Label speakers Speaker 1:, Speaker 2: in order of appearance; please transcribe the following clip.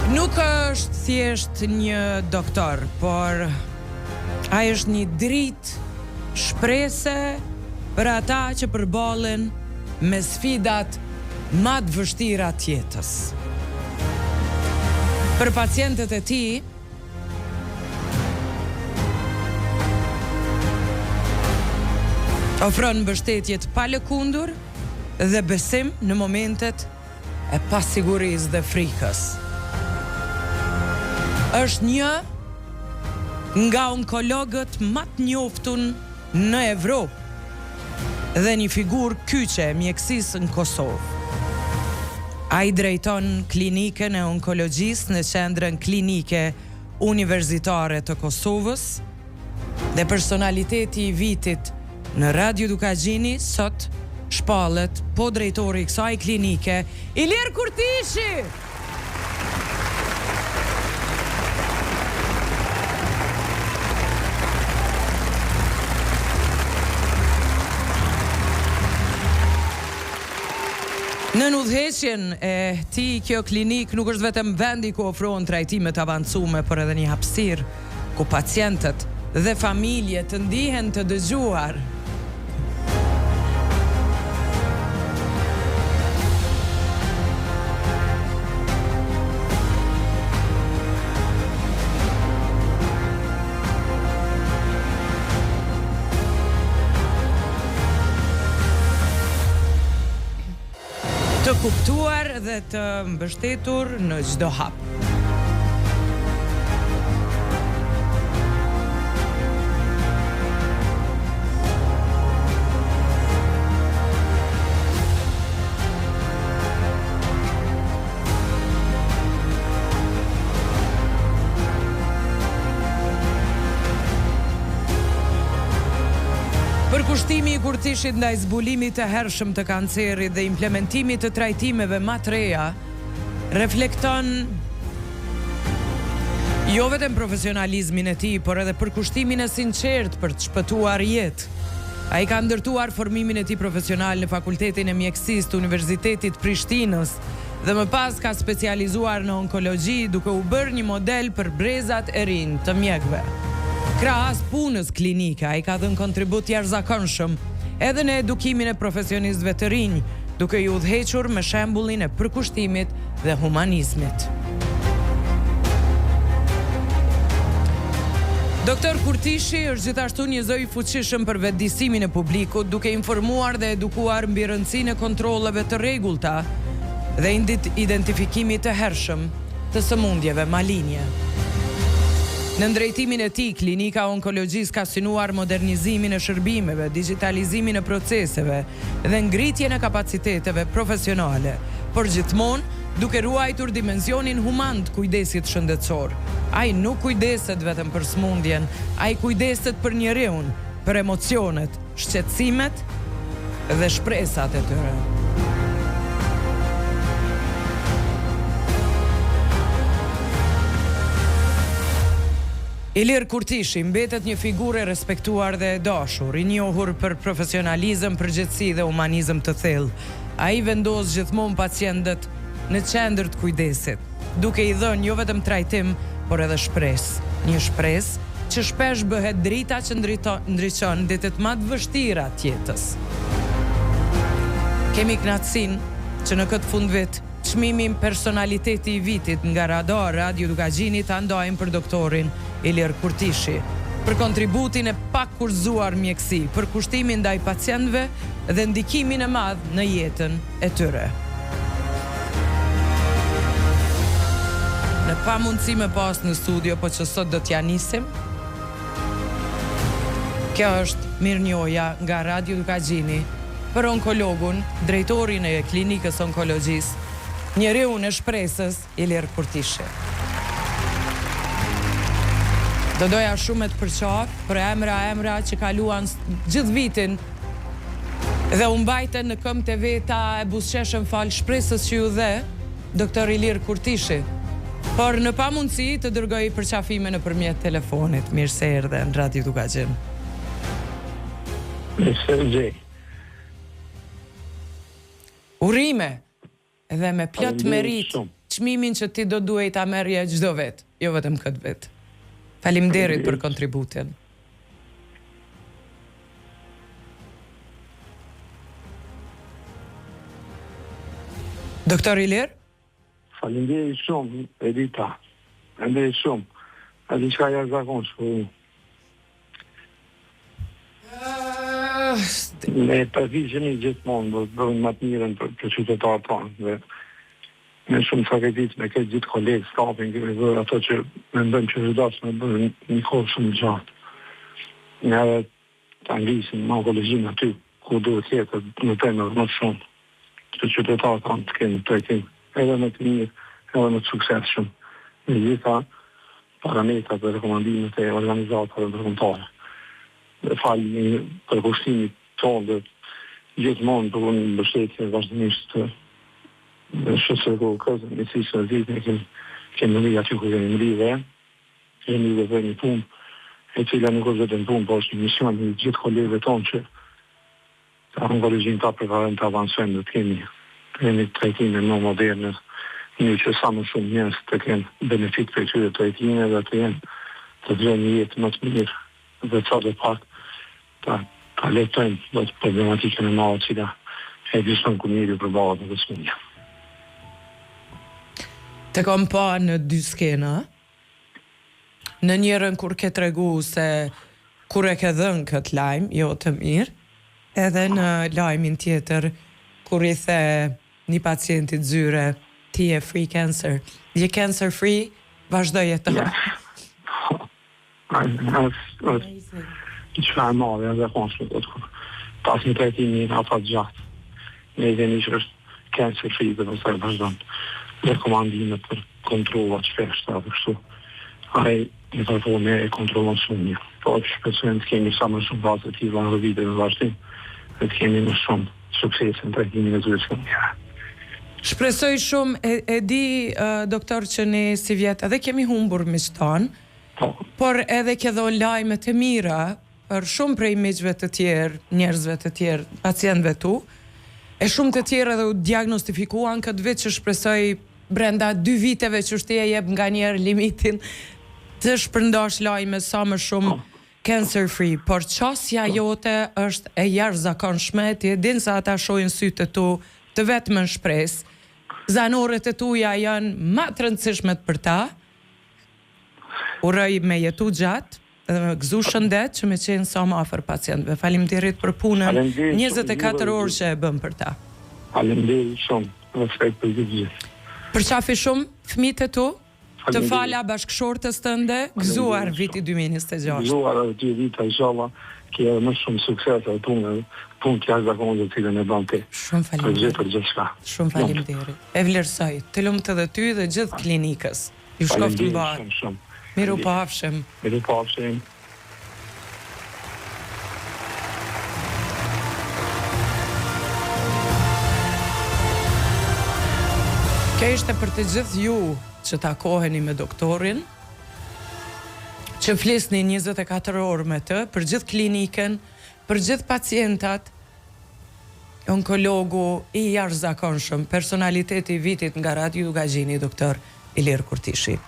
Speaker 1: Nuk është thjesht një doktor, por ai është një dritë shprese për ata që përballen me sfidat më të vështira të jetës. Për pacientët e tij, ofron mbështetje të palëkundur dhe besim në momentet e pasigurisë dhe frikës. Është një nga onkologët më të njohur në Evropë dhe një figurë kyçe e mjekësisë në Kosovë. Ai drejton klinikën e onkologjisë në Qendrën Klinike Universitare të Kosovës dhe personaliteti i vitit në Radio Dukagjini sot shpallet po drejtori i kësaj klinike, Ilir Kurtishi. Në udhëheqjen e tij, kjo klinik nuk është vetëm vendi ku ofrohen trajtime të avancume, por edhe një hapësirë ku pacientët dhe familjet të ndihen të dëgjuar. Të kuptuar dhe të mbështetur në çdo hap. Përkushtimi i Kurtishit ndaj zbulimit të hershëm të kancerit dhe implementimit të trajtimeve më të reja reflekton jo vetëm profesionalizmin e tij, por edhe përkushtimin e sinqert për të shpëtuar jetë. Ai ka ndërtuar formimin e tij profesional në Fakultetin e Mjekësisë të Universitetit Prishtinës dhe më pas ka specializuar në onkologji, duke u bërë një model për brezat e rinj të mjekëve. Krahas punës klinike, ai ka dhënë kontribut jashtëzakonshëm edhe në edukimin e profesionistëve të rinj, duke i udhëhequr me shembullin e përkushtimit dhe humanizmit. Doktor Kurtishi është gjithashtu një zë i fuqishëm për vetëdijsimin e publikut, duke informuar dhe edukuar mbi rëndësinë e kontrolleve të rregullta dhe identifikimit të hershëm të sëmundjeve malinje. Në ndrejtimin e tij, klinika onkologjisë ka synuar modernizimin e shërbimeve, digitalizimin e proceseve dhe ngritjen e kapaciteteve profesionale, por gjithmonë duke ruajtur dimensionin human të kujdesit shëndetësor. Ai nuk kujdeset vetëm për smundjen, ai kujdeset për njeriun, për emocionet, shqetësimet dhe shpresat e tyre. Ilir Kurtishi mbetet një figurë e respektuar dhe e dashur, i njohur për profesionalizëm, përgjegjësi dhe humanizëm të thellë. Ai vendos gjithmonë pacientët në qendër të kujdesit, duke i dhënë jo vetëm trajtim, por edhe shpresë. Një shpresë që shpesh bëhet drita që ndriçon ditët më të vështira të jetës. Kemi kënaqësinë që në këtë fundvit çmimin personaliteti i vitit nga Radio Dukagjini ta ndajmë për doktorin Ilir Kurtishi, për kontributin e pakurzuar mjekësi, për kushtimin ndaj pacientëve dhe ndikimin e madh në jetën e tyre. Në pamundësi më pas në studio, po që sot do t'ja nisim. Kjo është mirënjohja nga Radio Dukagjini për onkologun, drejtorin e klinikës onkologjisë, njeriun e shpresës, Ilir Kurtishi. Do doja shumë të përqaf për emra që kaluan gjithë vitin dhe u mbajtën në këmbët e veta e buzëqeshëm fal shpresës që ju dhe doktor Ilir Kurtishi. Por në pamundësi të dërgoj përqafime nëpërmjet telefonit. Mirë se erdhe në Radio Dukagjin.
Speaker 2: Mirë se erdhe.
Speaker 1: Urime dhe me plot merit çmimin që ti do duhej ta merrje çdo vit, jo vetëm këtë vit. Faleminderit për kontributin. Doktor Ilir?
Speaker 2: Faleminderit shumë, Edita. Faleminderit shumë. A di çka jashtëzakonshme. Ne përvizhemi gjithmonë do të bëjmë më të mirën për qytetarët tonë. Dhe me shumë sakrificë me këtë gjithë kolegë, stafin, kemi bërë ato që mendojmë që zëdasë me bërë një kohë shumë gjatë. Ne edhe të anglisën, më onkologjinë aty, ku duhet jetë në temë më shumë, që qytetarët tonë të kenë trajtim, edhe me të mirë, edhe me të sukses shumë. Në gjitha parametrat dhe rekomandimet e organizatave ndërkombëtare. Dhe falni për kushtimit tonë dhe gjithmonë për një mbështetje vazhdimisht të SSK-s, Ministrisë së Rritjes, kemi mri aty ku kemi mri dhe kemi dhe një punë e cila nuk është vetëm punë, por është një mision i gjithë kolegëve tonë që të onkologjinë ta preparojmë të avansojmë dhe të kemi trajtime më moderne, një që sa më shumë njerëz të kenë benefit për këtyre trajtimeve dhe të jenë të drejnë një jetë më të mirë dhe sa dhe pak ta letojnë dhe të problematikën e madhe cila e dishton ku njëri përballet në sëmundje.
Speaker 1: Të kam pa në dy skena. Në njërën kur ke tregu se kur e ke dhënë këtë lajm, jo të mirë, edhe në lajmin tjetër kur i the një pacientit zyre ti je free cancer. Je cancer free, vazhdo jetë.
Speaker 2: Që e madhe e zakonshme, pas një trajtimi afat gjatë. Ne dheni që është cancer free dhe nësaj vazhdojnë rekomandimet për kontrolat shpeshta dhe kështu. Ai në përforme e kontrolon shumë një. Po që shpesojnë të kemi sa më shumë pozitiva në vite në vazhdim dhe të kemi më shumë sukses në trajtimin e zyrës një.
Speaker 1: Shpresoj shumë, e di, doktor, që ne si vjetë edhe kemi humbur miqtan, por edhe ke dhënë lajme të mira për shumë prej miqve të tjerë, njerëzve të tjerë, pacientëve tu, e shumë të tjerë edhe u diagnostifikuan këtë vit që shpresoj brenda 2 viteve që shtje jep nga njerë limitin të shpërndash lajme sa më shumë cancer free, por qasja jote është e jashtëzakonshme, ti e din sa ata shohin sytë tu të vetëm në shpresë, zanoret e tuja janë më të rëndësishmet për ta, uroj me jetu gjatë, dhe me gëzu shëndet që me qenë sa më afër pacientëve. Faleminderit për punën 24 orë që e bëm për ta.
Speaker 2: Faleminderit shumë, respekt për gjithë.
Speaker 1: Përqafi shumë fëmijët e tu, të fala bashkëshortës tënde, gëzuar viti 2026.
Speaker 2: Gëzuar edhe 2 vita, inshallah, ki edhe më shumë sukses e punë të jashtëzakonshme të cilën e bën ti.
Speaker 1: Shumë faleminderit.
Speaker 2: Për gjithçka.
Speaker 1: Shumë faleminderit. E vlerësoj. Të lumt edhe ty dhe gjithë klinikës. Ju shkoft mbar. Miru pafshim.
Speaker 2: Miru pafshim.
Speaker 1: Kjo ishte për të gjithë ju që takoheni me doktorin, që flisni 24 orë me të, për gjithë klinikën, për gjithë pacientat, onkologu i jashtëzakonshëm, personaliteti i vitit nga Radio Dugagjini, doktor Ilir Kurtishi.